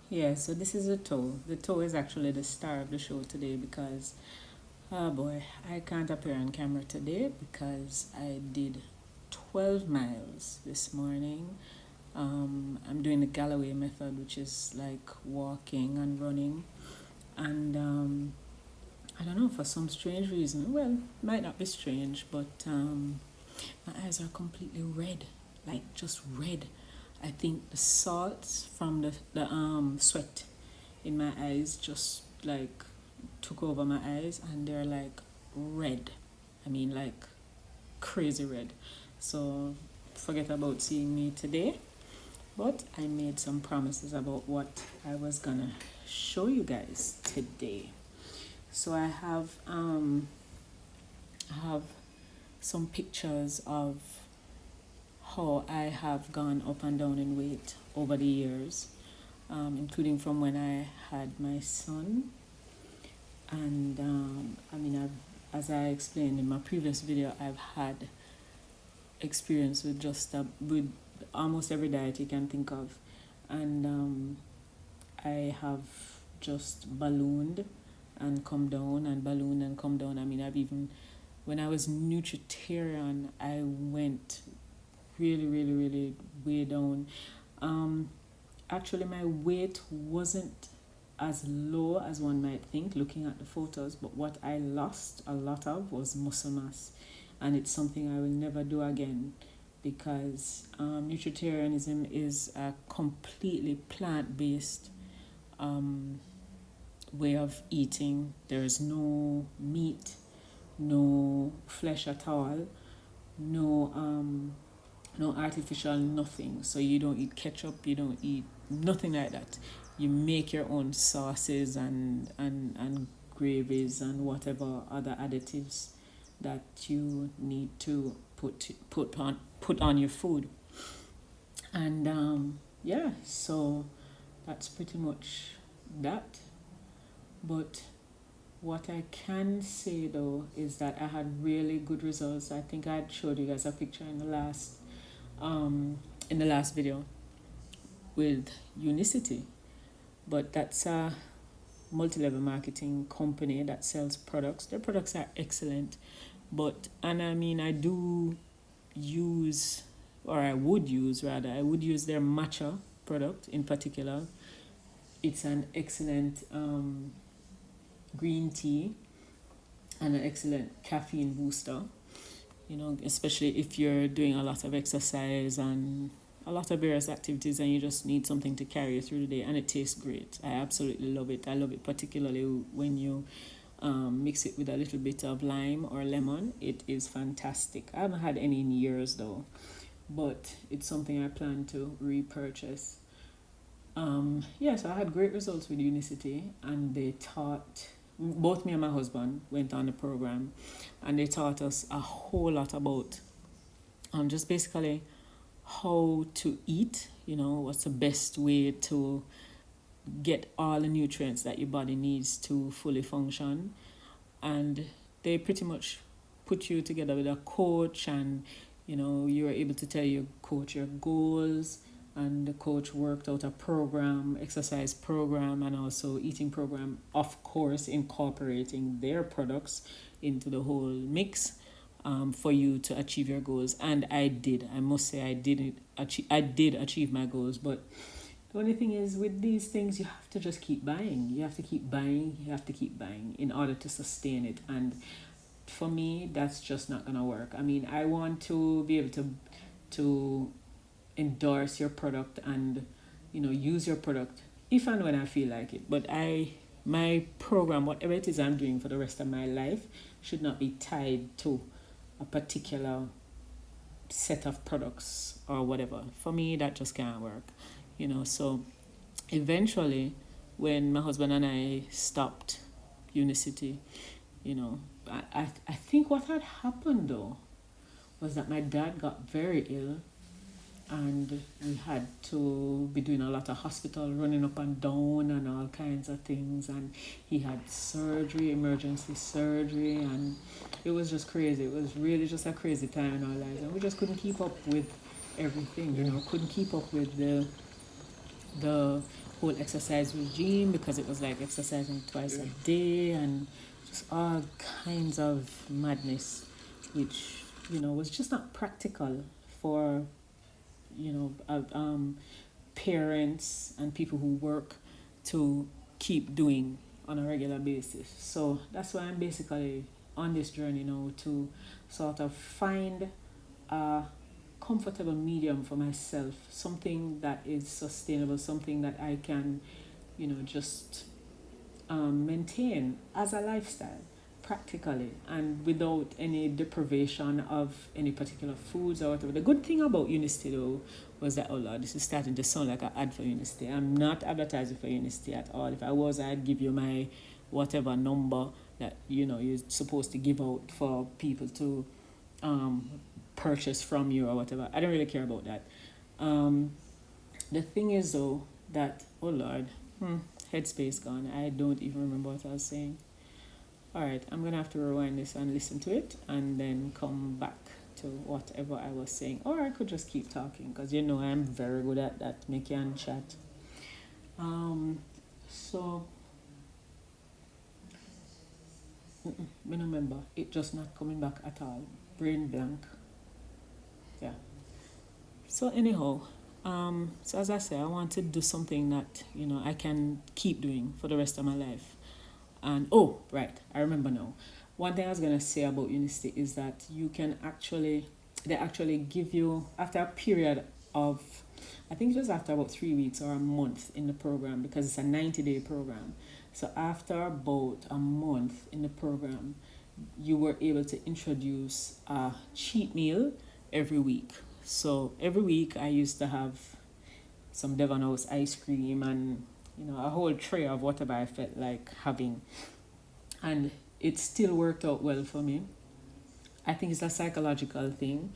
Yeah, so this is the toe. The toe is actually the star of the show today because, oh boy, I can't appear on camera today because I did 12 miles this morning. I'm doing the Galloway method, which is like walking and running. And I don't know, for some strange reason, well, it might not be strange, but my eyes are completely red, like just red. I think the salts from the sweat in my eyes just like took over my eyes and they're like red. I mean, like crazy red. So forget about seeing me today, but I made some promises about what I was gonna show you guys today. So I have some pictures of how I have gone up and down in weight over the years, including from when I had my son. And I mean, as I explained in my previous video, I've had experience with with almost every diet you can think of, and I have just ballooned and come down and ballooned and come down. I mean, I've even when I was nutritarian, I went really, really, really way down. Um, Actually, my weight wasn't as low as one might think looking at the photos, but what I lost a lot of was muscle mass, and it's something I will never do again because nutritarianism is a completely plant based um, way of eating. There is no meat, no flesh at all, no no artificial nothing. So you don't eat ketchup, you don't eat nothing like that. You make your own sauces and gravies and whatever other additives that you need to put on your food. And yeah, so that's pretty much that. But what I can say though is that I had really good results. I think I had showed you guys a picture um, in the last video with Unicity, but that's a multi-level marketing company that sells products. Their products are excellent, but and I mean I do use or I would use their matcha product in particular. It's an excellent green tea and an excellent caffeine booster, you know, especially if you're doing a lot of exercise and a lot of various activities and you just need something to carry you through the day, and it tastes great. I absolutely love it. I love it particularly when you mix it with a little bit of lime or lemon. It is fantastic. I haven't had any in years though, but it's something I plan to repurchase. Yeah, so I had great results with Unicity, and they taught both me and my husband went on the program, and they taught us a whole lot about just basically how to eat. You know, what's the best way to get all the nutrients that your body needs to fully function, and they pretty much put you together with a coach, and you know you're able to tell your coach your goals, and the coach worked out a program, exercise program, and also eating program, of course incorporating their products into the whole mix, for you to achieve your goals. And I must say I did achieve my goals. But the only thing is, with these things, you have to just keep buying. You have to keep buying. You have to keep buying in order to sustain it. And for me, that's just not gonna work. I mean, I want to be able to endorse your product and use your product if and when I feel like it. But my program, whatever it is I'm doing for the rest of my life, should not be tied to a particular set of products or whatever. For me, that just can't work. So eventually, when my husband and I stopped Unicity, you know, I think what had happened though was that my dad got very ill, and we had to be doing a lot of hospital running up and down and all kinds of things, and he had surgery, emergency surgery, and it was just crazy. It was really just a crazy time in our lives, and we just couldn't keep up with everything, couldn't keep up with the whole exercise regime, because it was like exercising twice a day and just all kinds of madness, which, you know, was just not practical for, you know, parents and people who work to keep doing on a regular basis. So that's why I'm basically on this journey now, to sort of find a comfortable medium for myself, something that is sustainable, something that I can, you know, just maintain as a lifestyle practically and without any deprivation of any particular foods or whatever. The good thing about Unicity though was that, oh Lord, this is starting to sound like an ad for Unicity. I'm not advertising for Unicity at all. If I was, I'd give you my whatever number that, you know, you're supposed to give out for people to purchase from you or whatever. I don't really care about that. The thing is though that, oh Lord, headspace gone. I don't even remember what I was saying. Alright, I'm gonna have to rewind this and listen to it and then come back to whatever I was saying. Or I could just keep talking, because you know I'm very good at that. Make you and chat. So I remember it just not coming back at all. Brain blank. Yeah. So anyhow, so as I say, I want to do something that, you know, I can keep doing for the rest of my life. And oh, right, I remember now. One thing I was gonna say about Unicity is that you can they actually give you, after a period of, I think it was after about 3 weeks or a month in the program, because it's a 90-day program. So after about a month in the program, you were able to introduce a cheat meal every week. So every week I used to have some Devon House ice cream and, you know, a whole tray of whatever I felt like having. And it still worked out well for me. I think it's a psychological thing,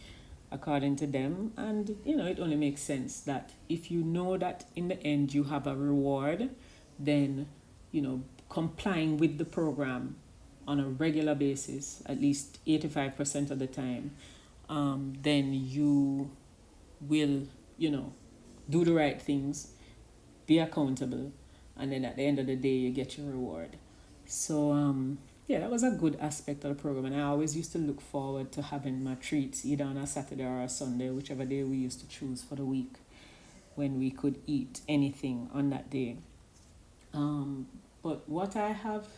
according to them. And, you know, it only makes sense that if you know that in the end you have a reward, then, you know, complying with the program on a regular basis, at least 85% of the time, then you will, you know, do the right things, be accountable, and then at the end of the day you get your reward. So yeah, that was a good aspect of the program, and I always used to look forward to having my treats either on a Saturday or a Sunday, whichever day we used to choose for the week, when we could eat anything on that day. But what I have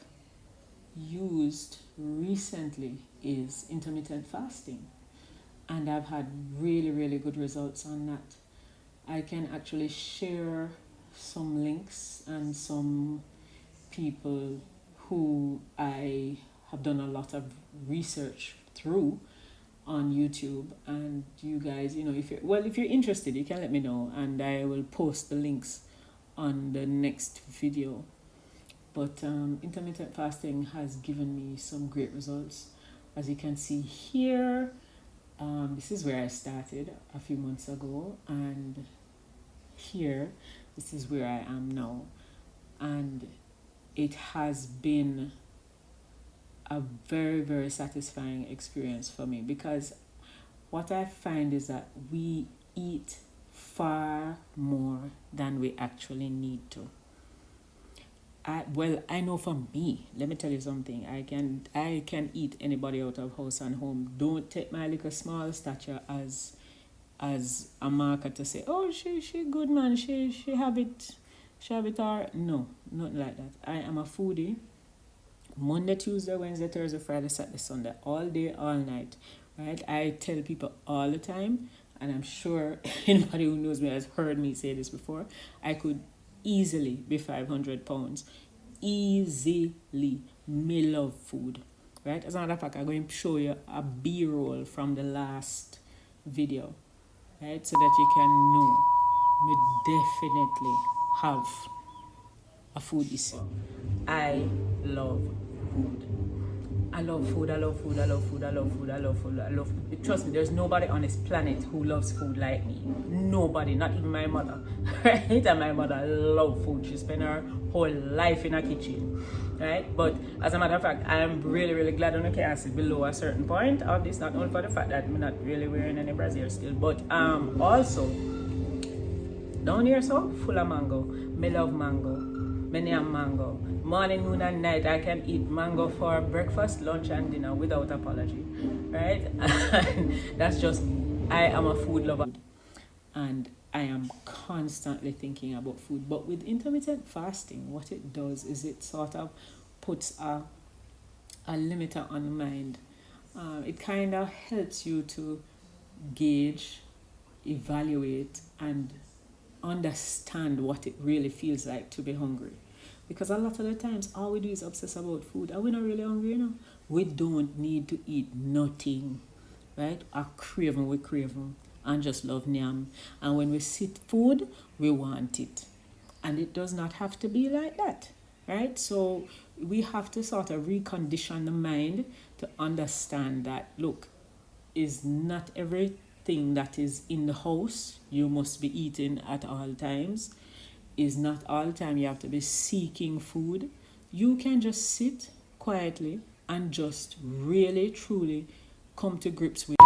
used recently is intermittent fasting, and I've had really, really good results on that. I can actually share some links and some people who I have done a lot of research through on YouTube, and you guys, you know, if you're interested, you can let me know and I will post the links on the next video. But intermittent fasting has given me some great results. As you can see here, this is where I started a few months ago, and here, this is where I am now. And it has been a very, very satisfying experience for me, because what I find is that we eat far more than we actually need to. I know for me, let me tell you something, I can eat anybody out of house and home. Don't take my little small stature as a marker to say, oh, she good, man, she have it or no, nothing like that. I am a foodie. Monday, Tuesday, Wednesday, Thursday, Friday, Saturday, Sunday, all day, all night, right? I tell people all the time, and I'm sure anybody who knows me has heard me say this before, I could easily be 500 pounds. Easily. Me love food, right? As a matter of fact, I'm going to show you a B-roll from the last video, right? So that you can know me definitely have a food issue. I love food. I love food. Trust me, there's nobody on this planet who loves food like me. Nobody, not even my mother. Right? And my mother loves food. She spent her whole life in a kitchen. Right? But as a matter of fact, I'm really, really glad I can't sit below a certain point of this, not only for the fact that I'm not really wearing any brassiere still, but also Down here, so full of mango. Me love mango. Me name mango. Morning, noon, and night, I can eat mango for breakfast, lunch, and dinner without apology. Right? And that's just me. I am a food lover. And I am constantly thinking about food. But with intermittent fasting, what it does is it sort of puts a limiter on the mind. It kind of helps you to gauge, evaluate, and understand what it really feels like to be hungry. Because a lot of the times, all we do is obsess about food, and we're not really hungry, you know. We don't need to eat nothing, right? A craving, we craving, and just love nyam. And when we sit food, we want it. And it does not have to be like that, right? So we have to sort of recondition the mind to understand that, look, is not everything that is in the house you must be eating at all times. Is not all the time you have to be seeking food. You can just sit quietly and just really truly come to grips with